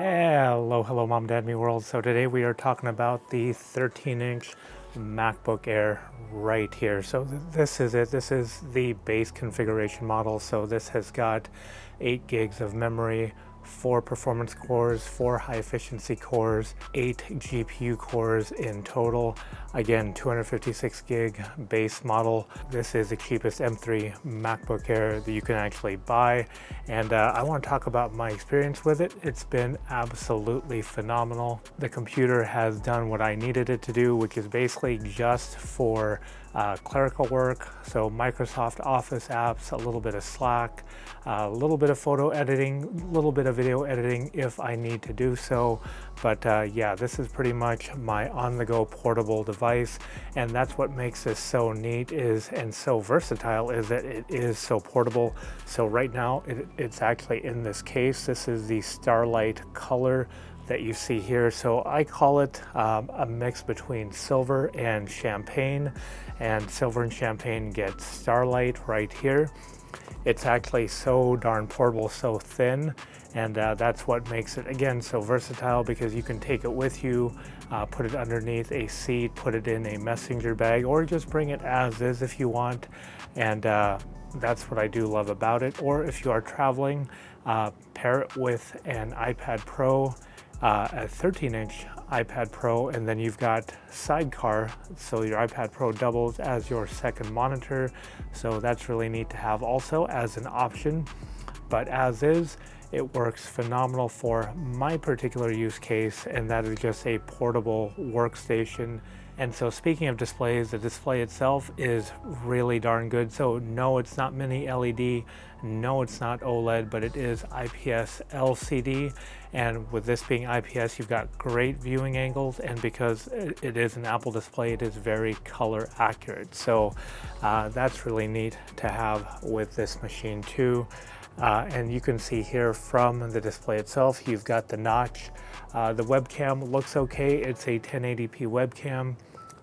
Hello, Mom, Dad, Me World. So today we are talking about the 13-inch MacBook Air right here. So this is it. This is the base configuration model. So this has got 8 gigs of memory, 4 performance cores, 4 high efficiency cores, 8 GPU cores in total. Again, 256 gig base model. This is the cheapest M3 MacBook Air that you can actually buy. And I want to talk about my experience with it. It's been absolutely phenomenal. The computer has done what I needed it to do, which is basically just for clerical work. So Microsoft Office apps, a little bit of Slack, a little bit of photo editing, a little bit of video editing if I need to do so. But yeah, this is pretty much my on-the-go portable device, and that's what makes this so neat and so versatile, is that it is so portable. So right now it's actually in this case. This is the Starlight color that you see here. So I call it a mix between silver and champagne, and silver and champagne get Starlight right here. It's actually so darn portable, so thin, and that's what makes it, again, so versatile, because you can take it with you, put it underneath a seat, put it in a messenger bag, or just bring it as is if you want. And that's what I do love about it. Or if you are traveling, pair it with an iPad Pro, a 13-inch iPad Pro, and then you've got Sidecar, so your iPad Pro doubles as your second monitor. So that's really neat to have also as an option. But as is, it works phenomenal for my particular use case, and that is just a portable workstation. And so speaking of displays, the display itself is really darn good. So no, it's not mini LED, no, it's not OLED, but it is IPS LCD. And with this being IPS, you've got great viewing angles, and because it is an Apple display, it is very color accurate. So that's really neat to have with this machine too. And you can see here from the display itself, you've got the notch. The webcam looks okay. It's a 1080p webcam.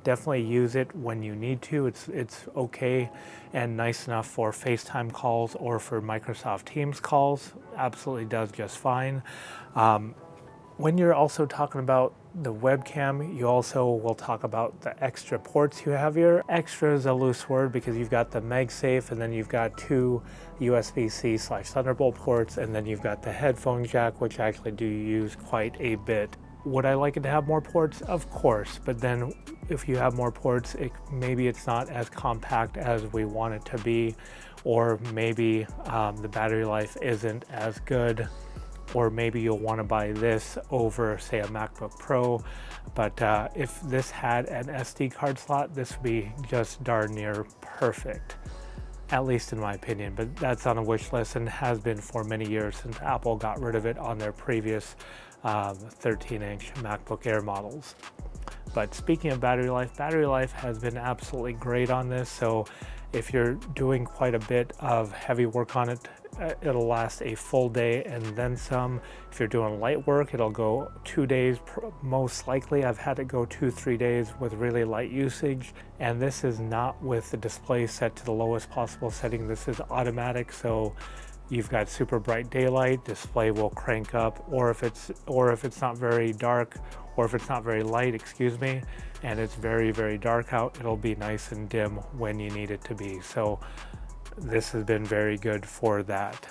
Definitely use it when you need to. It's okay and nice enough for FaceTime calls or for Microsoft Teams calls. Absolutely does just fine. When you're also talking about the webcam, you also will talk about the extra ports you have here. Extra is a loose word because you've got the MagSafe, and then you've got 2 USB-C/Thunderbolt ports, and then you've got the headphone jack, which I actually do use quite a bit. Would I like it to have more ports? Of course, but then if you have more ports, maybe it's not as compact as we want it to be, or maybe the battery life isn't as good, or maybe you'll want to buy this over, say, a MacBook Pro. But if this had an SD card slot, this would be just darn near perfect, at least in my opinion. But that's on a wish list and has been for many years since Apple got rid of it on their previous 13-inch MacBook Air models. But speaking of battery life has been absolutely great on this. So if you're doing quite a bit of heavy work on it, it'll last a full day and then some. If you're doing light work, it'll go 2 days most likely. I've had it go 2-3 days with really light usage. And this is not with the display set to the lowest possible setting. This is automatic, so you've got super bright daylight, display will crank up, or if it's not very dark, or if it's not very light, excuse me, and it's very, very dark out, it'll be nice and dim when you need it to be. So this has been very good for that.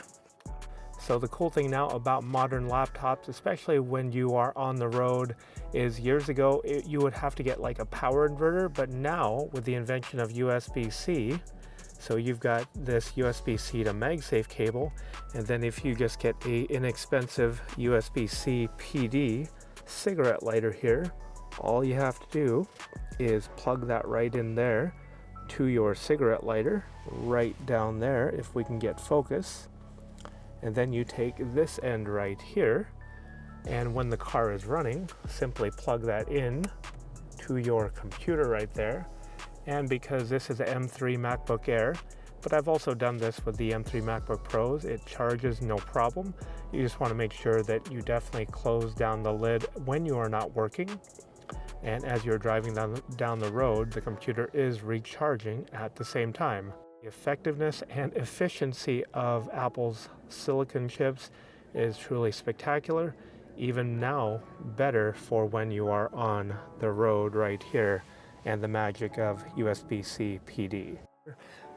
So the cool thing now about modern laptops, especially when you are on the road, is years ago you would have to get like a power inverter, but now with the invention of USB-C, so you've got this USB-C to MagSafe cable, and then if you just get a inexpensive USB-C PD cigarette lighter here, all you have to do is plug that right in there to your cigarette lighter, right down there, if we can get focus. And then you take this end right here, and when the car is running, simply plug that in to your computer right there. And because this is an M3 MacBook Air, but I've also done this with the M3 MacBook Pros, it charges no problem. You just want to make sure that you definitely close down the lid when you are not working. And as you're driving down the road, the computer is recharging at the same time. The effectiveness and efficiency of Apple's silicon chips is truly spectacular. even now better for when you are on the road right here, and the magic of USB-C PD.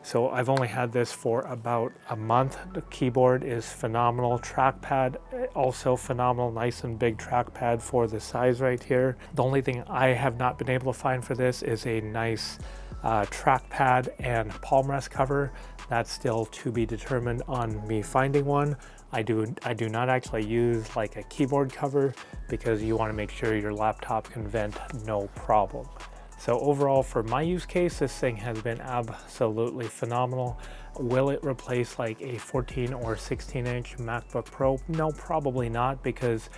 So I've only had this for about a month. The keyboard is phenomenal. Trackpad also phenomenal, nice and big trackpad for the size right here. The only thing I have not been able to find for this is a nice trackpad and palm rest cover. That's still to be determined on me finding one. I do not actually use like a keyboard cover because you want to make sure your laptop can vent no problem. So overall, for my use case, this thing has been absolutely phenomenal. Will it replace like a 14 or 16-inch MacBook Pro? No, probably not, because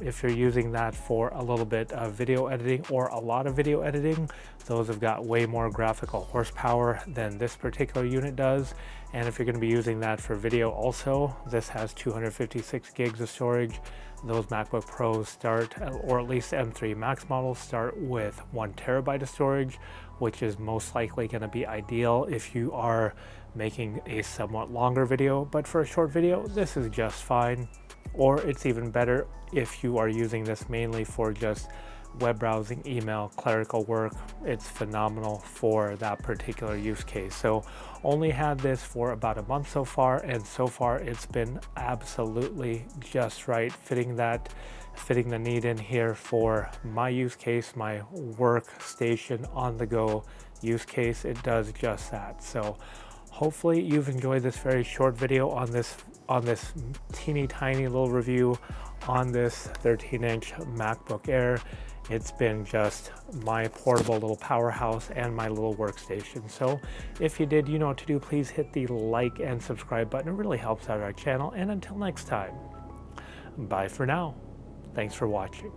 if you're using that for a little bit of video editing or a lot of video editing, those have got way more graphical horsepower than this particular unit does. And if you're going to be using that for video also, this has 256 gigs of storage. Those MacBook Pros start, or at least M3 Max models start with 1 terabyte of storage, which is most likely going to be ideal if you are making a somewhat longer video. But for a short video, this is just fine. Or it's even better if you are using this mainly for just web browsing, email, clerical work. It's phenomenal for that particular use case. So only had this for about a month so far, and so far it's been absolutely just right, fitting the need in here for my use case, my workstation on the go use case. It does just that. So hopefully you've enjoyed this very short video on this teeny tiny little review on this 13-inch MacBook Air. It's been just my portable little powerhouse and my little workstation. So if you did, you know what to do. Please hit the like and subscribe button. It really helps out our channel. And until next time, bye for now. Thanks for watching.